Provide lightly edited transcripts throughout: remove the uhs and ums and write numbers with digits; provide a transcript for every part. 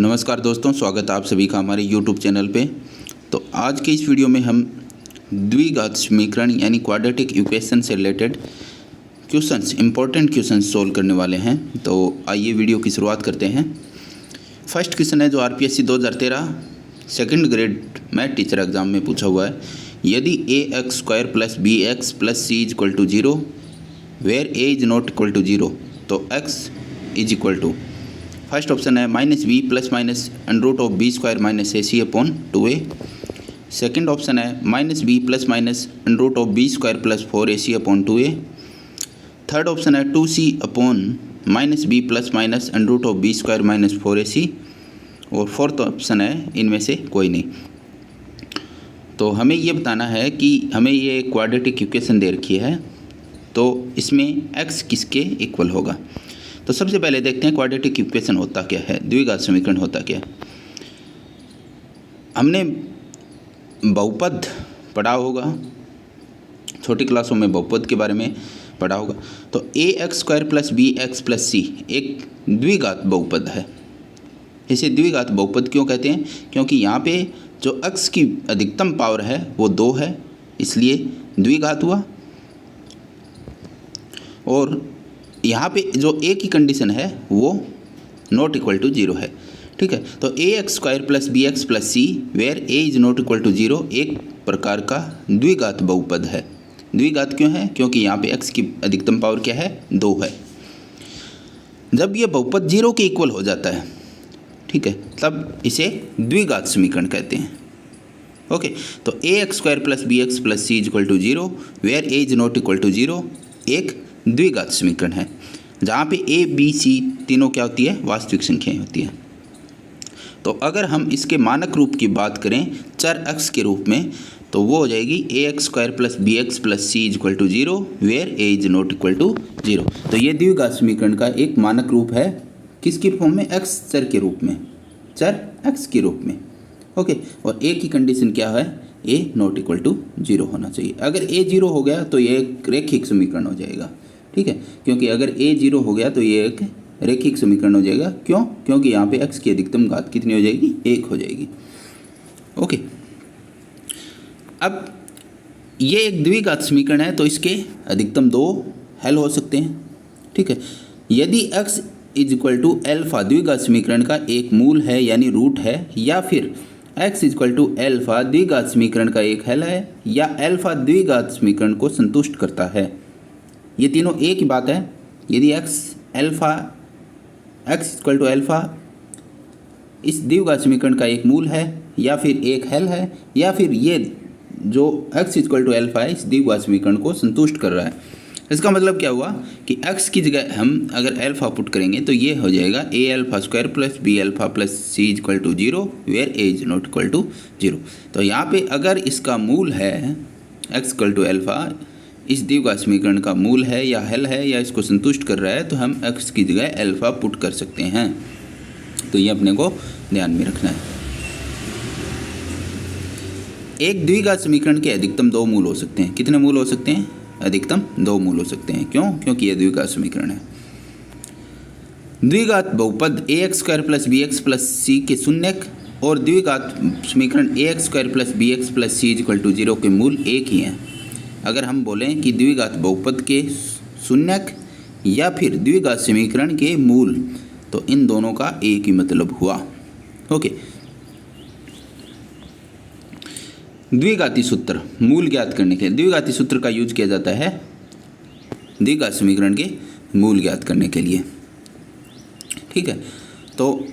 नमस्कार दोस्तों, स्वागत है आप सभी का हमारे YouTube चैनल पे। तो आज के इस वीडियो में हम द्विघात समीकरण यानी क्वाड्रेटिक इक्वेशन से related questions, important questions solve करने वाले हैं। तो आइए वीडियो की शुरुआत करते हैं। फर्स्ट क्वेश्चन है जो RPSC 2013 second grade math teacher exam में पूछा हुआ है। यदि ax² + bx + c = 0 where a is not equal to 0 तो x is equal to, first option है -b ± √b² - ac/2a। Second option है -b ± √b² + 4ac/2a। Third option है 2c -b ± √b² - 4ac। और फोर्थ ऑप्शन है इनमें से कोई नहीं। तो हमें ये बताना है कि हमें ये क्वाड्रेटिक इक्वेशन दे रखी है, तो इसमें x किसके इक्वल होगा। तो सबसे पहले देखते हैं क्वाड्रेटिक इक्वेशन होता क्या है, द्विघात समीकरण होता क्या है। हमने बहुपद पढ़ा होगा, छोटी क्लासों में बहुपद के बारे में पढ़ा होगा। तो ax² + bx + c एक द्विघात बहुपद है। इसे द्विघात बहुपद क्यों कहते हैं? क्योंकि यहाँ पे जो x की अधिकतम पावर है वो 2 है, इसलिए द्विघात हुआ। और यहाँ पे जो a की कंडीशन है वो नॉट इक्वल टू 0 है। ठीक है, तो ax² + bx + c where a is not equal to 0 एक प्रकार का द्विघात बहुपद है। द्विघात क्यों है? क्योंकि यहाँ पे x की अधिकतम पावर क्या है? 2 है। जब ये बहुपद 0 के इक्वल हो जाता है, ठीक है, तब इसे द्विघात समीकरण कहते हैं। ओके, तो ax² + bx + c = 0 where a is not equal to 0 एक द्विघात समीकरण है, जहाँ पे a b c तीनों क्या होती है? वास्तविक संख्याएं होती है। तो अगर हम इसके मानक रूप की बात करें चर x के रूप में, तो वो हो जाएगी ax² + bx + c = 0 where a is not equal to 0। तो ये द्विघात समीकरण का एक मानक रूप है, किसके फॉर्म में? x चर के रूप में, चर x के रूप में। ओके, और a की कंडीशन क्या है? a नॉट इक्वल टू 0 होना चाहिए। अगर a 0 हो गया तो ये एक रेखिक समीकरण हो जाएगा। ठीक है, क्योंकि अगर a 0 हो गया तो ये एक रेखिक समीकरण हो जाएगा। क्यों? क्योंकि यहाँ पे x की अधिकतम घात कितनी हो जाएगी? 1 हो जाएगी। ओके, अब ये एक द्विघात समीकरण है, तो इसके अधिकतम 2 हल हो सकते हैं। ठीक है, यदि x = अल्फा द्विघात समीकरण का एक मूल है यानी रूट है, या फिर x = अल्फा द्विघात समीकरण का एक हल है, या अल्फा द्विघात समीकरण को संतुष्ट करता है। ये तीनों एक ही बात है। यदि x = अल्फा इस द्विघात समीकरण का एक मूल है, या फिर एक हल है, या फिर ये जो x = अल्फा है इस द्विघात समीकरण को संतुष्ट कर रहा है। इसका मतलब क्या हुआ कि x की जगह हम अगर अल्फा पुट करेंगे तो ये हो जाएगा a² + b + c = 0 where a is not equal to 0। तो यहाँ पे अगर इसका मूल है x = अल्फा, इस द्विघात समीकरण का मूल है या हल है या इसको संतुष्ट कर रहा है, तो हम x की जगह अल्फा पुट कर सकते हैं। तो ये अपने को ध्यान में रखना है। एक द्विघात समीकरण के अधिकतम 2 मूल हो सकते हैं। कितने मूल हो सकते हैं? अधिकतम 2 मूल हो सकते हैं। क्यों? क्योंकि यह द्विघात समीकरण है। द्विघात बहुपद ax² + bx + c के शून्यक और द्विघात समीकरण ax² + bx + c = 0 के मूल एक ही हैं। अगर हम बोलें कि द्विघात बहुपद के शून्यक या फिर द्विघात समीकरण के मूल, तो इन दोनों का एक ही मतलब हुआ। ओके, द्विघाती सूत्र मूल ज्ञात करने के लिए द्विघाती सूत्र का यूज किया जाता है द्विघात समीकरण के मूल ज्ञात करने के लिए। ठीक है, तो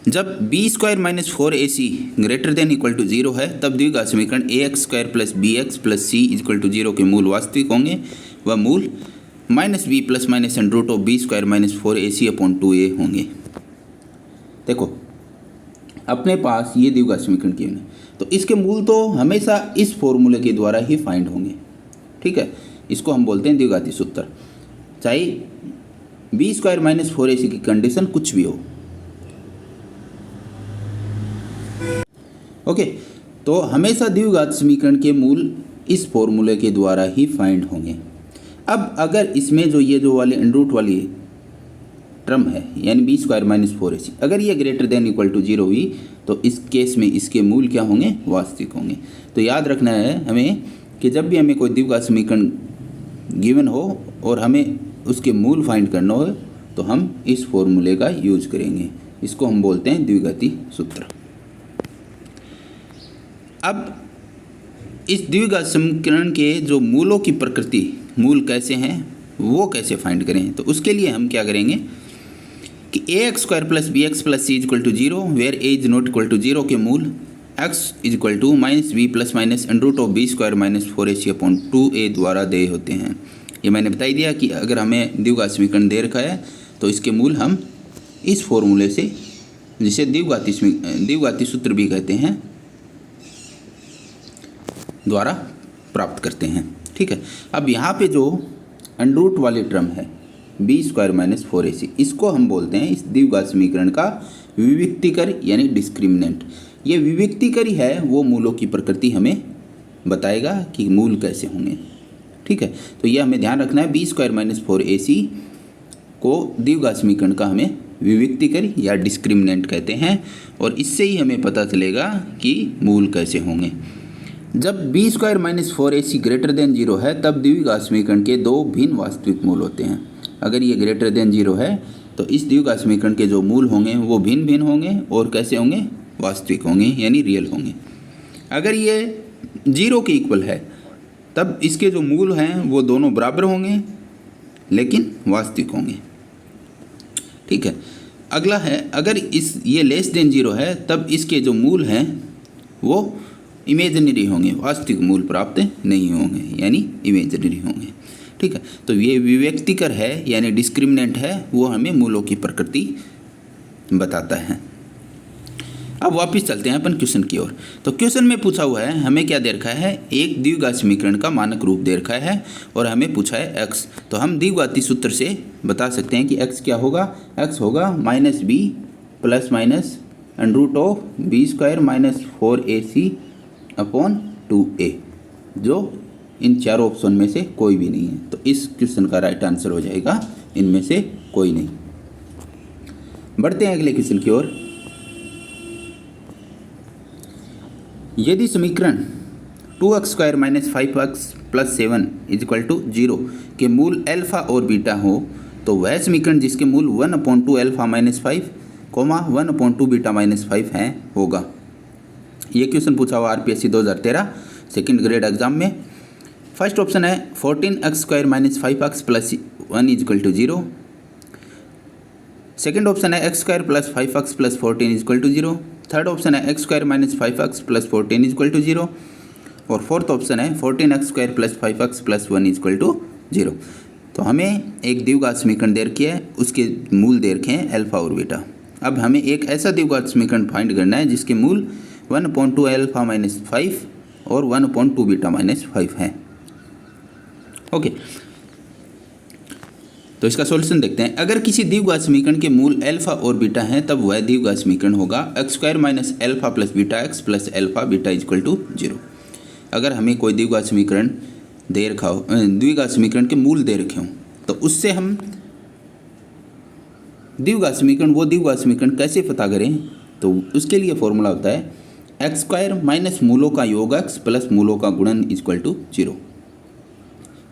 जब b² - 4ac > 0 है, तब द्विघात समीकरण ax² + bx + c = 0 के मूल वास्तविक होंगे, व मूल -b ± √b² - 4ac/2a होंगे। देखो, अपने पास ये द्विघात समीकरण क्यों है, तो इसके मूल तो हमेशा इस फॉर्मूले के द्वारा ही फाइंड होंगे। ठीक है, इसको हम बोलते हैं द्विघाती सूत्र, चाहे b² - 4ac की कंडीशन कुछ भी हो। ओके, तो हमेशा द्विघात समीकरण के मूल इस फॉर्मूले के द्वारा ही फाइंड होंगे। अब अगर इसमें जो ये जो वाली अंडर रूट वाली टर्म है यानी बी स्क्वायर माइनस 4ac, अगर ये ग्रेटर देन इक्वल टू 0 हुई तो इस केस में इसके मूल क्या होंगे, वास्तविक होंगे। तो याद रखना है हमें कि जब भी हमें कोई द्विघात समीकरण गिवन हो और हमें उसके मूल फाइंड करना हो तो हम इस फॉर्मूले का यूज करेंगे। इसको हम बोलते हैं द्विघाती सूत्र। अब इस द्विघात समीकरण के जो मूलों की प्रकृति, मूल कैसे हैं वो कैसे फाइंड करें, तो उसके लिए हम क्या करेंगे कि ax square plus B x plus C is equal to 0 where a is not equal to 0 के मूल x is equal to minus B plus minus under root of B square minus 4ac upon 2a द्वारा दे होते हैं। ये मैंने बता ही दिया कि अगर हमें द्विघात समीकरण दे रखा है तो इसके मूल हम इस फॉर्मूले से, जिसे द्विघाती सूत्र भी कहते हैं, द्वारा प्राप्त करते हैं। ठीक है, अब यहाँ पे जो अंडर रूट वाली टर्म है बी स्क्वायर माइनस 4ac, इसको हम बोलते हैं इस द्विघात समीकरण का विविक्तिकर यानी डिस्क्रिमिनेंट। ये विविक्तिकर ही है, वो मूलों की प्रकृति हमें बताएगा कि मूल कैसे होंगे। ठीक है, तो ये हमें ध्यान रखना है, बी स्क्वायर माइनस 4ac को द्विघात समीकरण का हमें विविक्तिकर या डिस्क्रिमिनेंट कहते हैं, और इससे ही हमें पता चलेगा कि मूल कैसे होंगे। जब B square minus 4ac greater than 0 है तब द्विघात समीकरण के दो भिन्न वास्तविक मूल होते हैं। अगर ये ग्रेटर देन 0 है तो इस द्विघात समीकरण के जो मूल होंगे वो भिन्न भिन्न होंगे और कैसे होंगे, वास्तविक होंगे यानी रियल होंगे। अगर ये 0 के इक्वल है तब इसके जो मूल हैं वो दोनों बराबर होंगे लेकिन वास्तविक होंगे। ठीक है, अगला है, अगर ये लेस देन 0 है तब इसके जो मूल हैं वो इमेजिनरी होंगे, वास्तविक मूल प्राप्त नहीं होंगे यानी इमेजिनरी होंगे। ठीक है, तो ये विविक्तिकर है यानी डिस्क्रिमिनेंट है, वो हमें मूलों की प्रकृति बताता है। अब वापस चलते हैं अपन क्वेश्चन की ओर। तो क्वेश्चन में पूछा हुआ है, हमें क्या दे रखा है, एक द्विघात समीकरण का मानक रूप दे रखा है और हमें पूछा है x। तो हम द्विघाती सूत्र से बता सकते हैं कि x क्या होगा, x होगा minus B plus minus under root of B square minus 4ac upon 2a, जो इन चारों ऑप्शन में से कोई भी नहीं है। तो इस क्वेश्चन का राइट आंसर हो जाएगा इनमें से कोई नहीं। बढ़ते हैं अगले क्वेश्चन की ओर। यदि समीकरण 2x square minus 5x plus 7 is equal to 0 के मूल अल्फा और बीटा हो तो वह समीकरण जिसके मूल 1/2 अल्फा माइनस 5 1/2 बीटा माइनस 5 हैं होगा। ये क्वेश्चन पूछा हुआ आरपीएससी 2013 सेकंड ग्रेड एग्जाम में। फर्स्ट ऑप्शन है 14x square minus 5x plus 1 is equal to 0। Second option है x square plus 5x plus 14 is equal to 0। Third option है x square minus 5x plus 14 is equal to 0। और fourth option है 14x square plus 5x plus 1 is equal to 0। तो हमें एक द्विघात समीकरण दे रखी है, उसके मूल दे रखे हैं अल्फा और बीटा। अब हमें एक ऐसा द्विघात समीकरण फाइंड करना है जिसके मूल 1/2 अल्फा माइनस 5 और 1/2 बीटा माइनस 5 हैं। ओके, तो इसका सॉल्यूशन देखते हैं। अगर किसी द्विघात समीकरण के मूल अल्फा और बीटा हैं तब वह द्विघात समीकरण होगा x square minus alpha plus beta x plus alpha beta equal to 0। अगर हमें कोई द्विघात समीकरण दे रखा हो, द्विघात समीकरण के मूल दे रखे हों, तो उससे हम द्विघात समीकरण कैसे पता करें, तो उसके लिए फॉर्मूला होता है x स्क्वायर माइनस मूलों का योग x प्लस मूलों का गुणन इक्वल टू 0।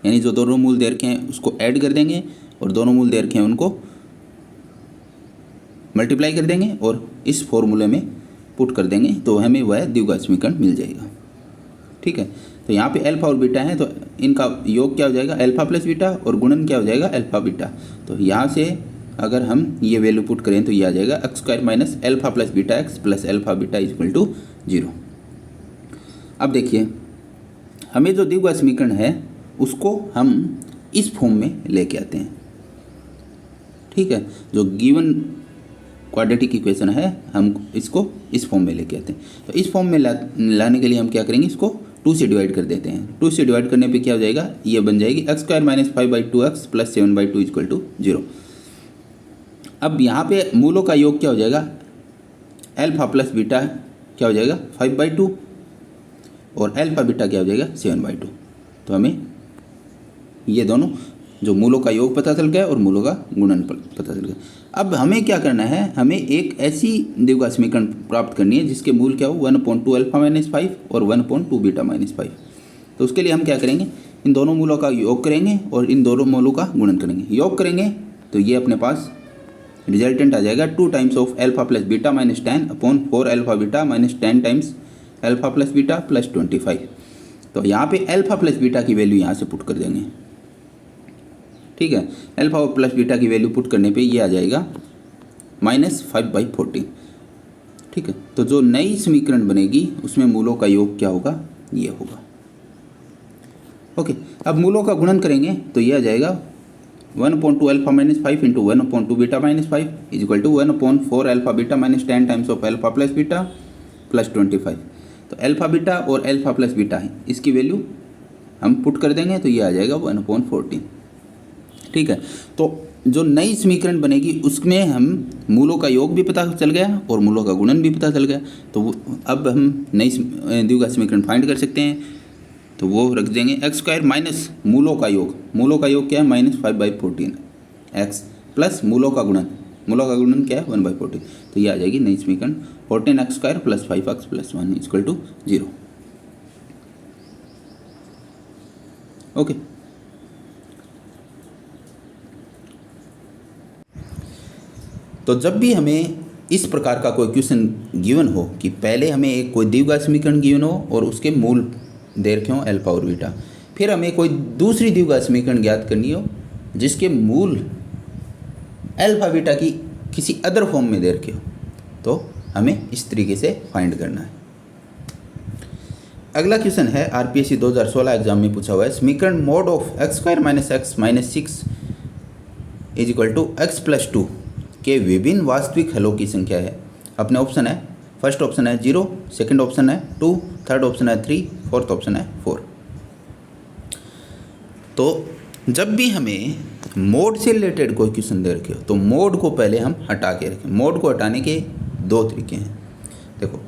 यानी जो दोनों मूल दे रखे हैं उसको ऐड कर देंगे और दोनों मूल दे रखे हैं उनको मल्टीप्लाई कर देंगे और इस फॉर्मूले में पुट कर देंगे तो हमें वह द्विघात समीकरण मिल जाएगा। ठीक है, तो यहाँ पे अल्फा और बीटा है तो इनका योग क्या हो जाएगा, अल्फा प्लस बीटा, और गुणन क्या हो जाएगा, अल्फा बीटा। तो यहाँ से अगर हम ये वैल्यू पुट करें तो ये आ जाएगा x square minus alpha plus beta x plus alpha beta equal to 0। अब देखिए, हमें जो द्विघात समीकरण है उसको हम इस फॉर्म में लेके आते हैं। ठीक है, जो गिवन क्वाड्रेटिक इक्वेशन है हम इसको इस फॉर्म में लेके आते हैं। तो इस फॉर्म में लाने के लिए हम क्या करेंगे, इसको 2 से डिवाइड कर देते हैं। 2 से डिवाइड करने पे क्या हो जाएगा, ये बन जाएगी x square minus 5/2x plus 7/2 equal to 0। अब यहाँ पे मूलों का योग क्या हो जाएगा, अल्फा प्लस बीटा क्या हो जाएगा 5/2 और अल्फा बीटा क्या हो जाएगा 7/2। तो हमें ये दोनों जो मूलों का योग पता चल गया और मूलों का गुणन पता चल गया। अब हमें क्या करना है, हमें एक ऐसी द्विघात समीकरण प्राप्त करनी है जिसके मूल क्या हो 1/2 अल्फा माइनस 5 और 1/2 बीटा माइनस 5। तो उसके लिए हम क्या करेंगे, इन दोनों मूलों का योग करेंगे और इन दोनों मूलों का गुणन करेंगे। योग करेंगे तो ये अपने पास रिजल्टेंट आ जाएगा 2 times of alpha plus beta minus 10 upon 4 alpha beta minus 10 times alpha plus beta plus 25। तो यहाँ पे अल्फा प्लस बीटा की वैल्यू यहाँ से पुट कर देंगे, ठीक है। अल्फा और प्लस बीटा की वैल्यू पुट करने पे ये आ जाएगा -5/14, ठीक है। तो जो नई समीकरण बनेगी उसमें मूलों का योग क्या होगा, ये होगा। ओके, अब मूलों का गुणन करेंगे तो ये आ जाएगा 1/2 alpha minus 5 into 1/2 beta minus 5 is equal to 1/4 alpha beta minus 10 times of alpha plus beta plus 25। तो अल्फा बीटा और अल्फा प्लस बीटा है, इसकी वैल्यू हम पुट कर देंगे तो ये आ जाएगा 1/14, ठीक है। तो जो नई समीकरण बनेगी उसमें हम मूलों का योग भी पता चल गया और मूलों का गुणन भी पता चल गया। तो अब हम नई द्विघात समीकरण फाइंड कर सकते हैं। तो वो रख देंगे x² माइनस मूलों का योग क्या है -5/14 x प्लस मूलों का गुणन क्या है 1/14। तो ये आ जाएगी नई समीकरण 14x² plus 5x plus 1 equal to 0। Okay, तो जब भी हमें इस प्रकार का कोई क्वेश्चन गिवन हो कि पहले हमें एक कोई द्विघात समीकरण गिवन हो और उसके मूल दे रखे हों अल्फा और बीटा, फिर हमें कोई दूसरी द्विघात समीकरण ज्ञात करनी हो जिसके मूल अल्फा बीटा की किसी अदर फॉर्म में दे रखे हो, तो हमें इस तरीके से फाइंड करना है। अगला क्वेश्चन है आरपीएससी 2016 एग्जाम में पूछा हुआ है, समीकरण mod of x² minus x minus 6 is equal to x plus 2 के विभिन्न वास्तविक हलों की संख्या है। अपने ऑप्शन है, फर्स्ट ऑप्शन है 0, सेकंड ऑप्शन है 2, थर्ड ऑप्शन है 3, फोर्थ ऑप्शन है 4। तो जब भी हमें मोड से रिलेटेड कोई क्वेश्चन दे रखे हो तो मोड को पहले हम हटा के रखें। मोड को हटाने के दो तरीके हैं। देखो,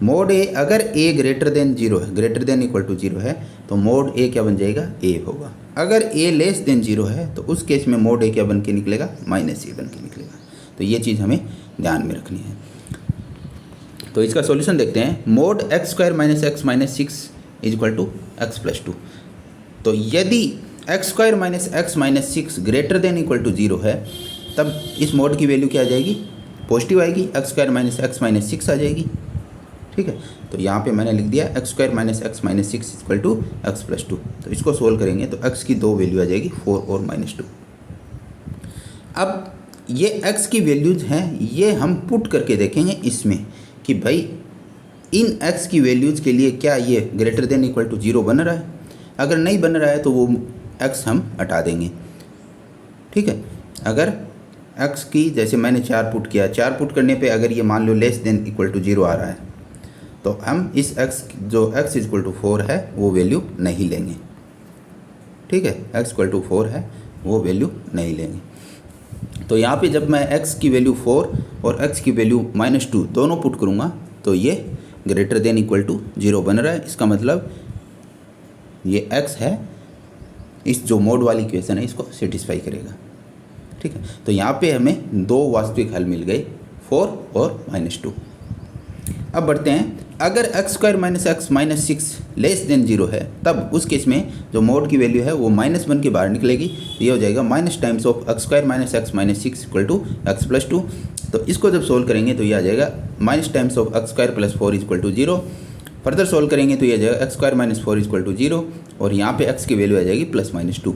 मोड ए अगर a ग्रेटर देन 0 है, ग्रेटर देन इक्वल टू 0 है, तो मोड ए क्या बन जाएगा, a होगा। अगर a लेस देन 0 है तो उस केस में मोड ए क्या बन के निकलेगा, -a बन के निकलेगा। तो ये चीज़ हमें ध्यान में रखनी है। तो इसका सॉल्यूशन देखते हैं। Mod x² minus x minus 6 is equal to x plus 2। तो यदि x² minus x minus 6 greater than equal to 0 है तब इस मोड की वैल्यू क्या आ जाएगी, पॉजिटिव आएगी, x² माइनस x माइनस 6 आ जाएगी, ठीक है। तो यहाँ पे मैंने लिख दिया x² minus x minus 6 equal to x plus 2। तो इसको सोल्व करेंगे तो x की दो वैल्यू आ जाएगी 4 और -2। अब ये x की वैल्यूज हैं, ये हम पुट करके देखेंगे इसमें कि भाई इन x की वैल्यूज़ के लिए क्या ये ग्रेटर देन इक्वल टू 0 बन रहा है। अगर नहीं बन रहा है तो वो x हम हटा देंगे, ठीक है। अगर x की जैसे मैंने 4 पुट किया, 4 पुट करने पे अगर ये मान लो लेस देन इक्वल टू 0 आ रहा है तो हम इस x जो x इक्वल टू 4 है वो वैल्यू नहीं लेंगे, ठीक है। x इक्वल टू 4 है वो वैल्यू नहीं लेंगे। तो यहाँ पे जब मैं x की वैल्यू 4 और x की वैल्यू -2 दोनों पुट करूँगा तो ये ग्रेटर देन इक्वल टू 0 बन रहा है। इसका मतलब ये x है, इस जो मोड वाली इक्वेशन है इसको सेटिस्फाई करेगा, ठीक है। तो यहाँ पे हमें दो वास्तविक हल मिल गए, 4 और -2। अब बढ़ते हैं, अगर x² minus x minus 6 less than 0 है तब उस केस में जो मोड की वैल्यू है वो -1 के बाहर निकलेगी। ये हो जाएगा minus times of x² minus x minus 6 equal to x plus 2। तो इसको जब सोल्व करेंगे तो ये आ जाएगा minus times of x² plus 4 equal to 0। Further solve करेंगे तो ये आ जाएगा x² माइनस 4 इक्वल टू 0 और यहाँ पे x की वैल्यू आ जाएगी +-2,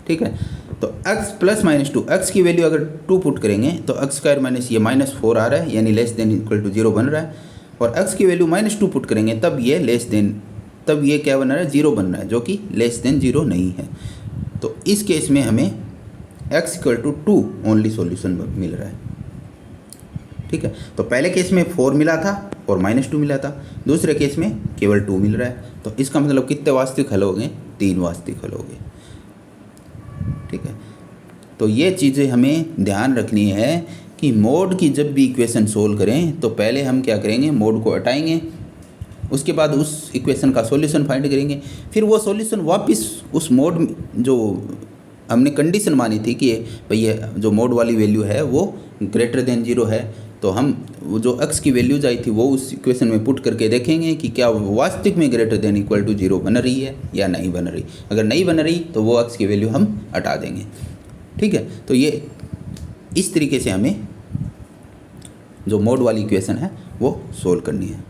ठीक है। तो x प्लस -2, x की वैल्यू अगर 2 पुट करेंगे तो x² माइनस ये -4 आ रहा है यानी लेस देन इक्वल टू 0 बन रहा है, और x की वैल्यू -2 पुट करेंगे तब ये क्या बन रहा है, 0 बन रहा है, जो कि लेस देन 0 नहीं है। तो इस केस में हमें x equal to 2 only solution मिल रहा है, ठीक है। तो पहले केस में 4 मिला था और -2 मिला था, दूसरे केस में केवल 2 मिल रहा है। तो इसका मतलब कितने वास्तविक हल हो गए, 3 वास्तविक हल हो गए, ठीक है। तो ये चीज़ें हमें ध्यान रखनी है कि मोड की जब भी इक्वेशन सोल्व करें तो पहले हम क्या करेंगे, मोड को हटाएंगे उसके बाद उस इक्वेशन का सॉल्यूशन फाइंड करेंगे, फिर वो सॉल्यूशन वापस उस मोड जो हमने कंडीशन मानी थी कि भाई ये जो मोड वाली वैल्यू है वो ग्रेटर देन 0 है, तो हम वो जो x की वैल्यूज आई थी वो उस इक्वेशन में पुट करके देखेंगे कि क्या वास्तविक में ग्रेटर देन इक्वल टू 0 बन रही है या नहीं बन रही। अगर नहीं बन रही तो वो x की वैल्यू हम हटा देंगे। ठीक है, तो ये इस तरीके से हमें जो मोड वाली इक्वेशन है वो सोल्व करनी है।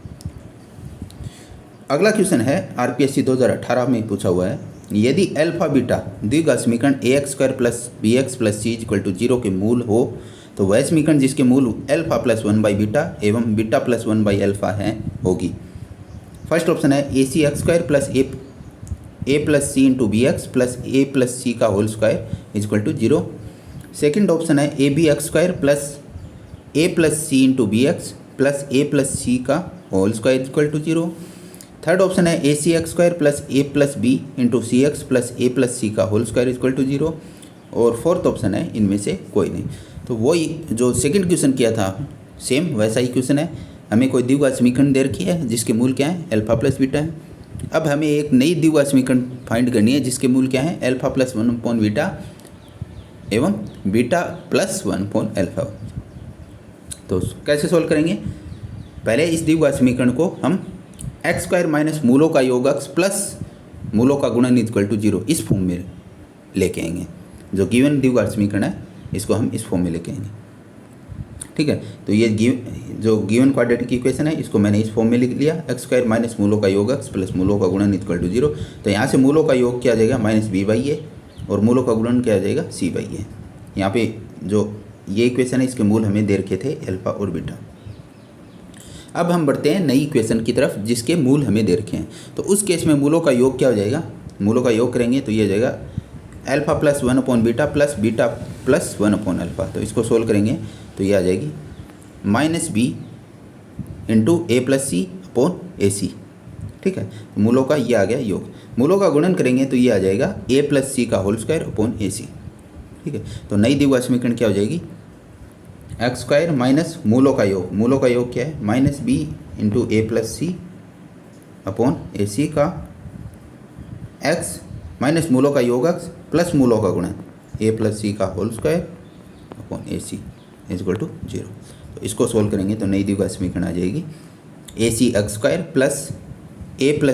अगला क्वेश्चन है आरपीएससी 2018 में पूछा हुआ है, यदि अल्फा बीटा द्विघात समीकरण ax square plus bx plus c equal to 0 के मूल हो तो वह समीकरण जिसके मूल अल्फा प्लस 1 बाई बीटा एवं बीटा प्लस 1 बाई अल्फा है होगी। फर्स्ट ऑप्शन है a c x square plus a plus c into b x plus सी का whole square equal to 0। Second option है a b x square plus c into b x plus सी का whole square equal to 0। Third option है a c x square plus b into c x plus सी का whole square equal to 0। और fourth option है इनमें से कोई नहीं। तो वही जो सेकंड क्वेश्चन किया था सेम वैसा ही क्वेश्चन है। हमें कोई द्विघात समीकरण दे रखी है जिसके मूल क्या है अल्फा प्लस बीटा है। अब हमें एक नई द्विघात समीकरण फाइंड करनी है जिसके मूल क्या है अल्फा प्लस 1 अपॉन बीटा एवं बीटा प्लस 1 अपॉन अल्फा। तो कैसे सोल्व करेंगे, पहले इस द्विघात समीकरण को हम एक्स स्क्वायर माइनस मूलों का योग x प्लस मूलों का गुणन इक्वल टू 0 इस फॉर्म में लेके आएंगे। जो गिवन द्विघात समीकरण है इसको हम इस फॉर्म में लेके आएंगे। ठीक है, तो ये जो गिवन क्वाड्रेटिक इक्वेशन है इसको मैंने इस फॉर्म में लिख लिया, एक्स स्क्वायर माइनस मूलों का योग x प्लस मूलों का गुणन इक्वल टू 0। तो यहाँ से मूलों का योग क्या आ जाएगा माइनस बी बाई ए और मूलों का गुणन क्या आ जाएगा सी बाई ए। यहाँ पे जो ये इक्वेशन है इसके मूल हमें दे रखे थे अल्फा और बीटा। अब हम बढ़ते हैं नई इक्वेशन की तरफ जिसके मूल हमें दे रखे हैं। तो उस केस में मूलों का योग क्या हो जाएगा, मूलों का योग करेंगे तो ये हो जाएगा alpha plus 1 upon beta plus 1 upon alpha. तो इसको सोल्व करेंगे तो ये आ जाएगी minus B into A plus C upon A सी। ठीक है, मूलों का ये आ गया योग। मूलों का गुणन करेंगे तो ये आ जाएगा ए प्लस सी का होल स्क्वायर अपॉन ए सी। ठीक है, तो नई द्विघात समीकरण क्या हो जाएगी एक्स स्क्वायर माइनस मूलों का योग क्या है minus B into A plus C upon A सी का एक्स माइनस मूलों का योग एक्स प्लस मूलों का गुणन ए प्लस सी का whole square upon A C equal to 0। तो इसको सोल्व करेंगे तो नई द्विघात समीकरण आ जाएगी ए c x square plus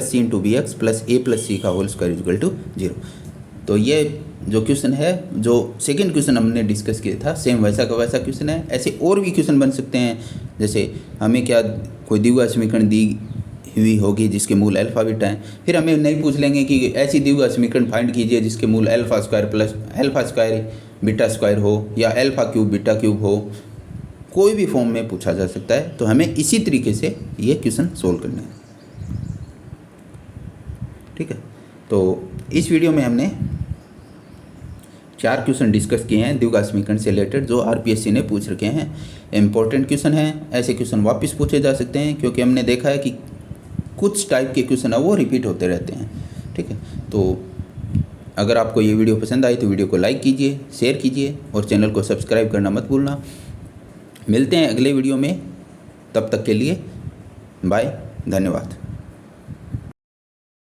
c into b x plus सी का होल स्क्वायर इक्वल टू 0। तो ये जो क्वेश्चन है जो सेकंड क्वेश्चन हमने डिस्कस किया था सेम वैसा का वैसा क्वेश्चन है। ऐसे और भी क्वेश्चन बन सकते हैं, जैसे हमें क्या कोई द्विघात समीकरण दी हुई होगी जिसके मूल अल्फा बीटा है, फिर हमें नहीं पूछ लेंगे कि ऐसी द्विघात समीकरण फाइंड कीजिए जिसके मूल अल्फा स्क्वायर बीटा स्क्वायर हो या अल्फा क्यूब बीटा क्यूब हो, कोई भी फॉर्म में पूछा जा सकता है। तो हमें इसी तरीके से ये क्वेश्चन सोल्व करना है। ठीक है, तो इस वीडियो में हमने 4 क्वेश्चन डिस्कस किए हैं द्विघात समीकरण से रिलेटेड जो आरपीएससी ने पूछ रखे हैं। इम्पोर्टेंट क्वेश्चन हैं, ऐसे क्वेश्चन वापस पूछे जा सकते हैं क्योंकि हमने देखा है कि कुछ टाइप के क्वेश्चन है वो रिपीट होते रहते हैं। ठीक है, तो अगर आपको ये वीडियो पसंद आई तो वीडियो को लाइक कीजिए, शेयर कीजिए और चैनल को सब्सक्राइब करना मत भूलना। मिलते हैं अगले वीडियो में, तब तक के लिए बाय, धन्यवाद।